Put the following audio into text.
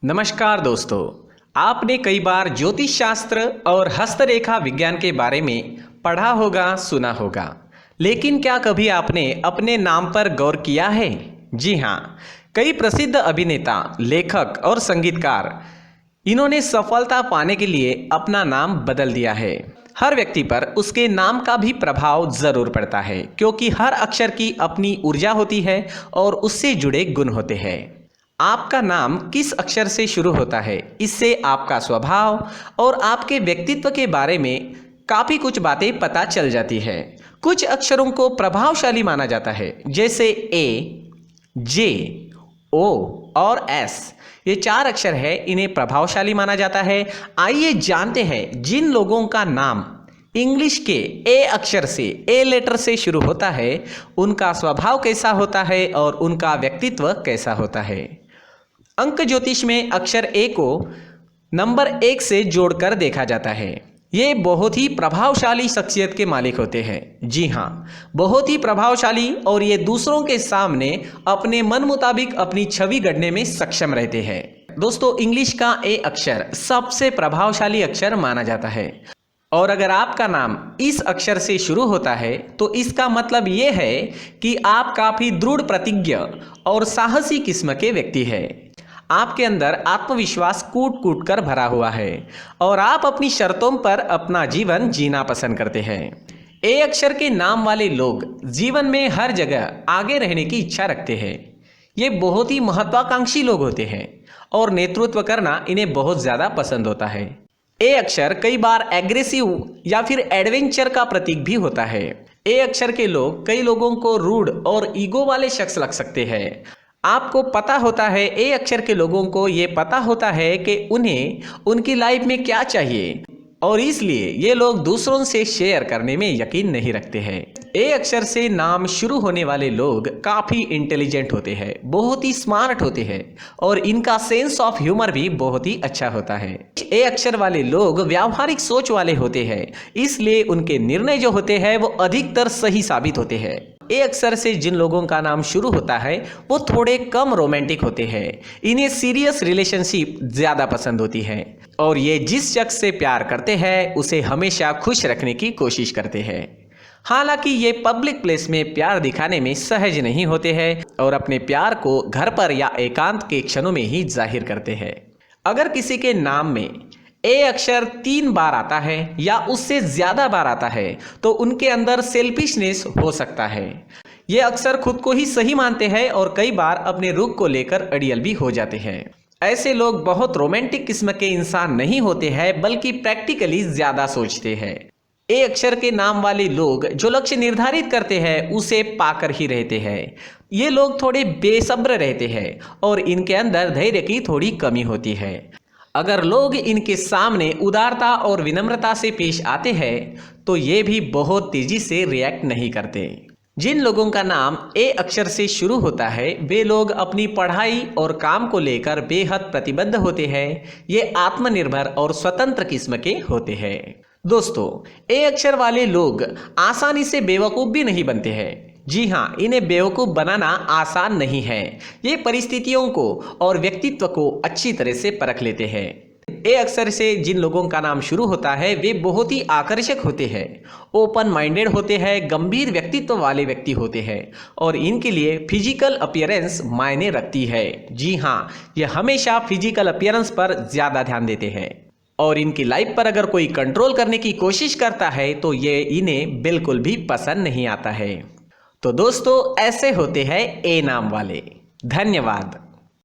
नमस्कार दोस्तों, आपने कई बार ज्योतिष शास्त्र और हस्तरेखा विज्ञान के बारे में पढ़ा होगा, सुना होगा, लेकिन क्या कभी आपने अपने नाम पर गौर किया है? जी हाँ, कई प्रसिद्ध अभिनेता, लेखक और संगीतकार इन्होंने सफलता पाने के लिए अपना नाम बदल दिया है। हर व्यक्ति पर उसके नाम का भी प्रभाव जरूर पड़ता है, क्योंकि हर अक्षर की अपनी ऊर्जा होती है और उससे जुड़े गुण होते हैं। आपका नाम किस अक्षर से शुरू होता है, इससे आपका स्वभाव और आपके व्यक्तित्व के बारे में काफ़ी कुछ बातें पता चल जाती है। कुछ अक्षरों को प्रभावशाली माना जाता है, जैसे ए, जे, ओ और एस। ये 4 अक्षर है, इन्हें प्रभावशाली माना जाता है। आइए जानते हैं जिन लोगों का नाम इंग्लिश के ए अक्षर से, ए लेटर से शुरू होता है, उनका स्वभाव कैसा होता है और उनका व्यक्तित्व कैसा होता है। अंक ज्योतिष में अक्षर ए को नंबर 1 से जोड़कर देखा जाता है। ये बहुत ही प्रभावशाली शख्सियत के मालिक होते हैं। जी हाँ, बहुत ही प्रभावशाली, और ये दूसरों के सामने अपने मन मुताबिक अपनी छवि गढ़ने में सक्षम रहते हैं। दोस्तों, इंग्लिश का ए अक्षर सबसे प्रभावशाली अक्षर माना जाता है, और अगर आपका नाम इस अक्षर से शुरू होता है तो इसका मतलब ये है कि आप काफ़ी दृढ़ प्रतिज्ञ और साहसी किस्म के व्यक्ति हैं। आपके अंदर आत्मविश्वास कूट कूट कर भरा हुआ है और आप अपनी शर्तों पर अपना जीवन जीना पसंद करते हैं। ए अक्षर के नाम वाले लोग जीवन में हर जगह आगे रहने की इच्छा रखते हैं। ये बहुत ही महत्वाकांक्षी लोग होते हैं और नेतृत्व करना इन्हें बहुत ज़्यादा पसंद होता है। ए अक्षर कई बार एग्रेसिव या फिर एडवेंचर का प्रतीक भी होता है। ए अक्षर के लोग कई लोगों को रूड और ईगो वाले शख्स लग सकते हैं। आपको पता होता है, ए अक्षर के लोगों को ये पता होता है कि उन्हें उनकी लाइफ में क्या चाहिए, और इसलिए ये लोग दूसरों से शेयर करने में यकीन नहीं रखते हैं। ए अक्षर से नाम शुरू होने वाले लोग काफ़ी इंटेलिजेंट होते हैं, बहुत ही स्मार्ट होते हैं, और इनका सेंस ऑफ ह्यूमर भी बहुत ही अच्छा होता है। ए अक्षर वाले लोग व्यावहारिक सोच वाले होते हैं, इसलिए उनके निर्णय जो होते हैं वो अधिकतर सही साबित होते हैं। ए अक्षर से जिन लोगों का नाम शुरू होता है वो थोड़े कम रोमांटिक होते हैं। इन्हें सीरियस रिलेशनशिप ज़्यादा पसंद होती है, और ये जिस शख्स से प्यार करते हैं उसे हमेशा खुश रखने की कोशिश करते हैं। हालांकि ये पब्लिक प्लेस में प्यार दिखाने में सहज नहीं होते हैं और अपने प्यार को घर पर या एकांत के क्षणों में ही जाहिर करते हैं। अगर किसी के नाम में ए अक्षर 3 बार आता है या उससे ज़्यादा बार आता है तो उनके अंदर सेल्फिशनेस हो सकता है। ये अक्सर खुद को ही सही मानते हैं और कई बार अपने रुख को लेकर अड़ियल भी हो जाते हैं। ऐसे लोग बहुत रोमांटिक किस्म के इंसान नहीं होते हैं, बल्कि प्रैक्टिकली ज़्यादा सोचते हैं। ए अक्षर के नाम वाले लोग जो लक्ष्य निर्धारित करते हैं उसे पाकर ही रहते हैं। ये लोग थोड़े बेसब्र रहते हैं और इनके अंदर धैर्य की थोड़ी कमी होती है। अगर लोग इनके सामने उदारता और विनम्रता से पेश आते हैं तो ये भी बहुत तेजी से रिएक्ट नहीं करते। जिन लोगों का नाम ए अक्षर से शुरू होता है वे लोग अपनी पढ़ाई और काम को लेकर बेहद प्रतिबद्ध होते हैं। ये आत्मनिर्भर और स्वतंत्र किस्म के होते हैं। दोस्तों, ए अक्षर वाले लोग आसानी से बेवकूफ़ भी नहीं बनते हैं। जी हाँ, इन्हें बेवकूफ़ बनाना आसान नहीं है। ये परिस्थितियों को और व्यक्तित्व को अच्छी तरह से परख लेते हैं। ए अक्षर से जिन लोगों का नाम शुरू होता है वे बहुत ही आकर्षक होते हैं, ओपन माइंडेड होते हैं, गंभीर व्यक्तित्व वाले व्यक्ति होते हैं, और इनके लिए फिजिकल अपीयरेंस मायने रखती है। जी हाँ, ये हमेशा फिजिकल अपीयरेंस पर ज़्यादा ध्यान देते हैं, और इनकी लाइफ पर अगर कोई कंट्रोल करने की कोशिश करता है तो ये इन्हें बिल्कुल भी पसंद नहीं आता है। तो दोस्तों, ऐसे होते हैं ए नाम वाले। धन्यवाद।